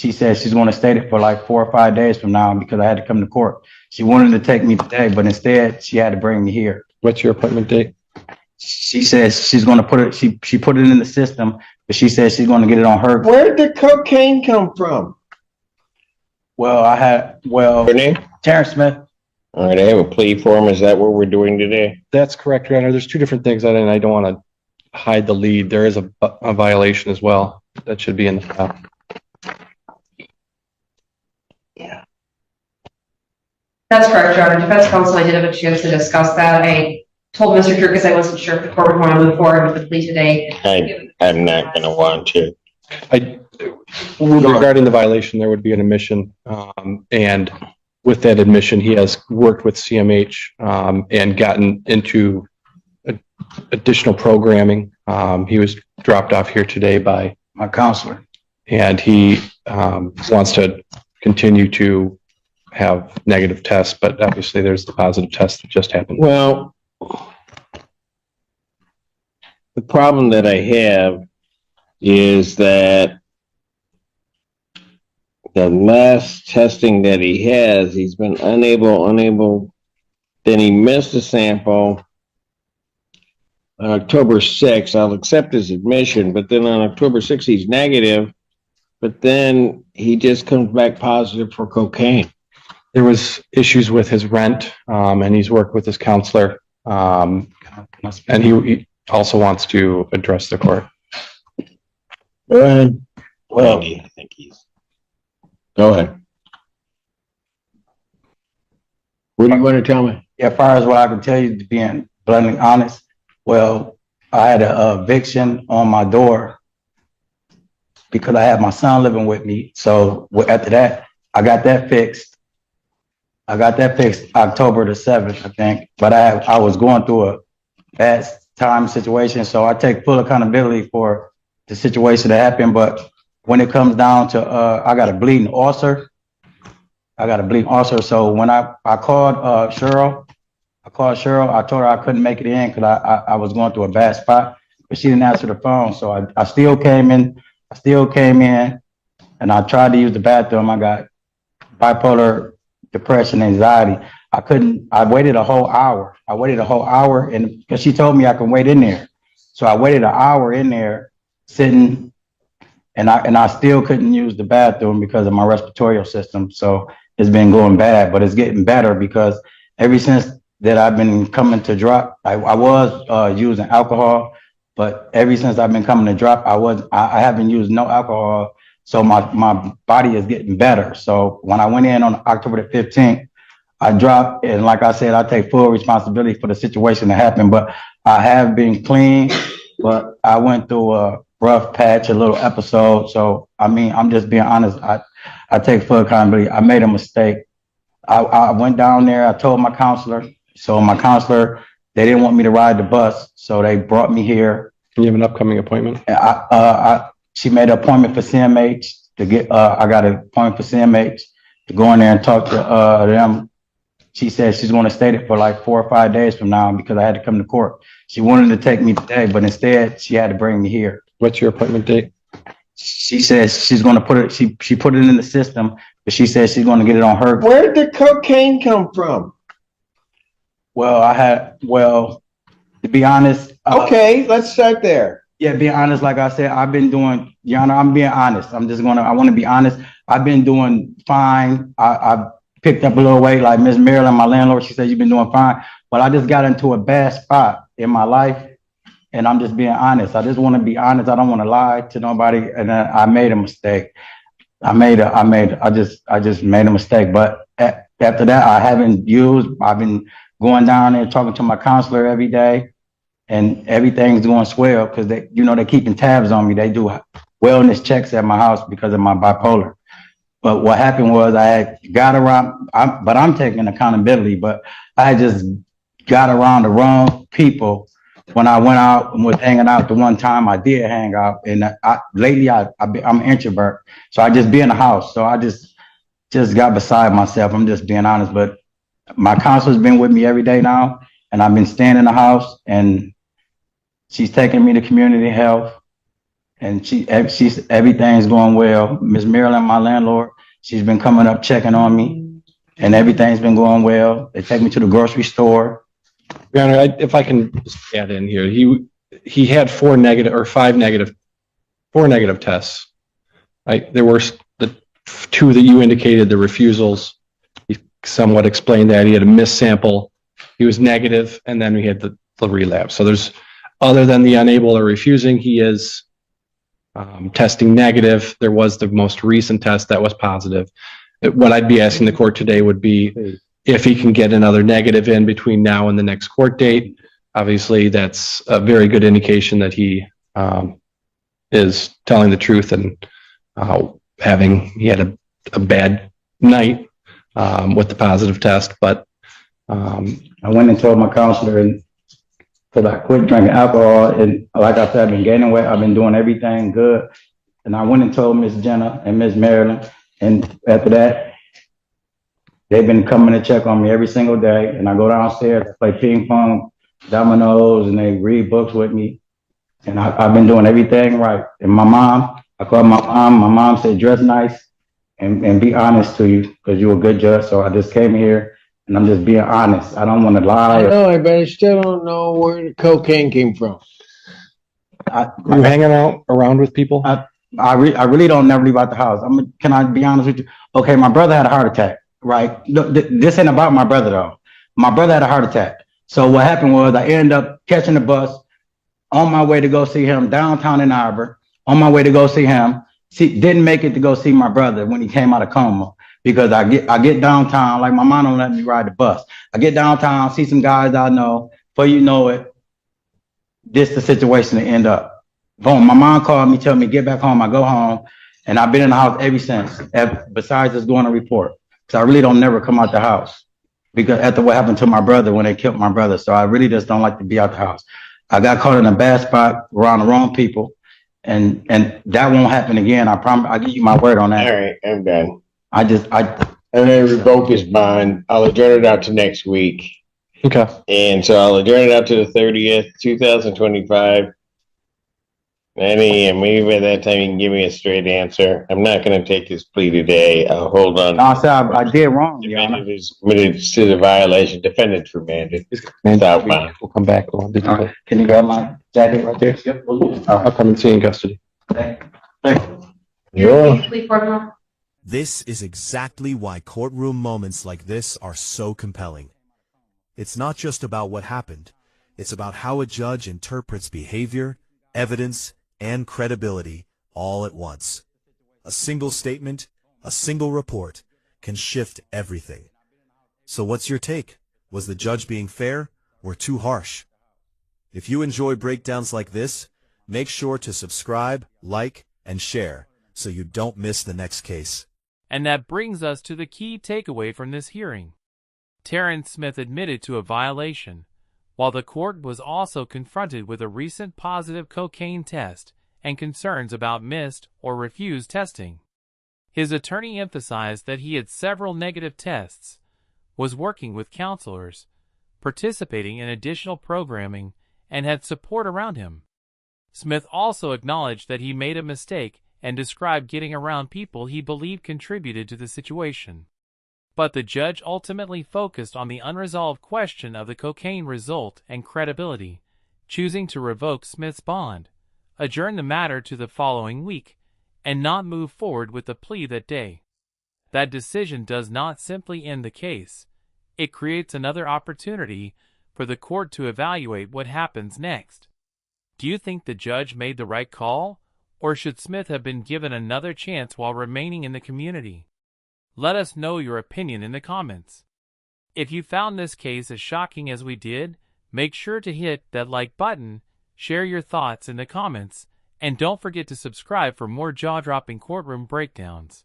she said she's going to stay there for like 4 or 5 days from now because I had to come to court. She wanted to take me today, but instead she had to bring me here. What's your appointment date? She says she's going to put it, she put it in the system, but she says she's going to get it on her. Where did the cocaine come from? Your name? Terrence Smith. All right, I have a plea form. Is that what we're doing today? That's correct, Your Honor. There's two different things, and I don't want to hide the lead. There is a violation as well that should be in the file. Yeah. That's correct, Your Honor. Defense counsel, I did have a chance to discuss that. I told Mr. Kirkus I wasn't sure if the court would want to move forward with the plea today. I'm not going to want to. Regarding the violation, there would be an admission, and with that admission, he has worked with CMH and gotten into additional programming. He was dropped off here today by My counselor. and he wants to continue to have negative tests, but obviously there's the positive test that just happened. Well, the problem that I have is that the last testing that he has, he's been unable, then he missed a sample on October 6th. I'll accept his admission, but then on October 6th, he's negative, but then he just comes back positive for cocaine. There was issues with his rent, and he's worked with his counselor, and he also wants to address the court. Go ahead. Well, I think he's. Go ahead. What do you want to tell me? Yeah, as far as what I can tell you, to being bluntly honest, well, I had an eviction on my door because I had my son living with me. So after that, I got that fixed. October the 7th, I think. But I was going through a bad time situation, so I take full accountability for the situation that happened. But when it comes down to, I got a bleeding ulcer. So when I called Cheryl, I told her I couldn't make it in because I was going through a bad spot, but she didn't answer the phone. So I still came in, and I tried to use the bathroom. I got bipolar depression, anxiety. I waited a whole hour. And because she told me I can wait in there. So I waited an hour in there sitting, and I still couldn't use the bathroom because of my respiratory system. So it's been going bad, but it's getting better because ever since that I've been coming to drop, I was using alcohol, but ever since I've been coming to drop, I haven't used no alcohol. So my body is getting better. So when I went in on October the 15th, I dropped, and like I said, I take full responsibility for the situation that happened, but I have been clean, but I went through a rough patch, a little episode. So, I mean, I'm just being honest. I take full accountability. I made a mistake. I went down there. I told my counselor. So my counselor, they didn't want me to ride the bus. So they brought me here. Do you have an upcoming appointment? She made an appointment for CMH to get, I got an appointment for CMH to go in there and talk to them. She said she's going to stay there for like 4 or 5 days from now because I had to come to court. She wanted to take me today, but instead she had to bring me here. What's your appointment date? She says she's going to put it, she put it in the system, but she says she's going to get it on her. Where did the cocaine come from? Well, to be honest. Okay, let's start there. Yeah, being honest, like I said, I've been doing, Your Honor, I'm being honest. I want to be honest. I've been doing fine. I picked up a little weight, like Miss Marilyn, my landlord, she said, you've been doing fine. But I just got into a bad spot in my life, and I'm just being honest. I just want to be honest. I don't want to lie to nobody, and I made a mistake. I just made a mistake. But after that, I've been going down there talking to my counselor every day. And everything's going swell because they're keeping tabs on me. They do wellness checks at my house because of my bipolar. But what happened was I had got around, but I'm taking accountability, but I just got around the wrong people when I went out and was hanging out. The one time I did hang out, and lately I'm an introvert. So I just be in the house. So I just got beside myself. I'm just being honest, but my counselor's been with me every day now, and I've been staying in the house, and she's taking me to community health, and she's everything's going well. Miss Marilyn, my landlord, she's been coming up checking on me, and everything's been going well. They take me to the grocery store. Your Honor, if I can just add in here, he had four negative tests. There were the two that you indicated, the refusals. He somewhat explained that he had a missed sample. He was negative, and then we had the relapse. So there's, other than the unable or refusing, he is testing negative. There was the most recent test that was positive. What I'd be asking the court today would be if he can get another negative in between now and the next court date. Obviously, that's a very good indication that he is telling the truth and he had a bad night with the positive test. But I went and told my counselor, and because I quit drinking alcohol, and like I said, I've been gaining weight. I've been doing everything good, and I went and told Miss Jenna and Miss Marilyn, and after that, they've been coming to check on me every single day. And I go downstairs, I play ping pong, dominoes, and they read books with me. And I've been doing everything right. And my mom, I called my mom. My mom said, dress nice and be honest to you, because you're a good judge. So I just came here and I'm just being honest. I don't want to lie. No, but I still don't know where the cocaine came from. were you hanging out around with people? I really don't never leave out the house. Can I be honest with you? Okay, my brother had a heart attack, right? This ain't about my brother though. My brother had a heart attack. So what happened was I ended up catching the bus on my way to go see him downtown in Arbor, on my way to go see him. Didn't make it to go see my brother when he came out of coma, because I get downtown, like my mom don't let me ride the bus. I get downtown, see some guys I know, before you know it, this the situation to end up. Boom, my mom called me, tell me get back home. I go home, and I've been in the house ever since, besides just going to report. So I really don't never come out the house, because after what happened to my brother when they killed my brother. So I really just don't like to be out the house. I got caught in a bad spot around the wrong people, and that won't happen again. I promise. I give you my word on that. All right, I'm done. I'm gonna revoke his bond. I'll adjourn it out to next week. Okay. And so I'll adjourn it out to the 30th, 2025. 9 a.m. Maybe by that time you can give me a straight answer. I'm not going to take his plea today. I'll hold on. No, I did wrong. Defendant is committed to the violation. Defendant's remanded. Southbound. We'll come back. Can you grab my jacket right there? Yep. I'll come and see you in custody. Thank you. Yeah. This is exactly why courtroom moments like this are so compelling. It's not just about what happened. It's about how a judge interprets behavior, evidence, and credibility all at once. A single statement, a single report, can shift everything. So what's your take? Was the judge being fair or too harsh? If you enjoy breakdowns like this, make sure to subscribe, like, and share so you don't miss the next case. And that brings us to the key takeaway from this hearing. Terrence Smith admitted to a violation, while the court was also confronted with a recent positive cocaine test and concerns about missed or refused testing. His attorney emphasized that he had several negative tests, was working with counselors, participating in additional programming, and had support around him. Smith also acknowledged that he made a mistake and described getting around people he believed contributed to the situation. But the judge ultimately focused on the unresolved question of the cocaine result and credibility, choosing to revoke Smith's bond, adjourn the matter to the following week, and not move forward with the plea that day. That decision does not simply end the case. It creates another opportunity for the court to evaluate what happens next. Do you think the judge made the right call, or should Smith have been given another chance while remaining in the community? Let us know your opinion in the comments. If you found this case as shocking as we did, make sure to hit that like button, share your thoughts in the comments, and don't forget to subscribe for more jaw-dropping courtroom breakdowns.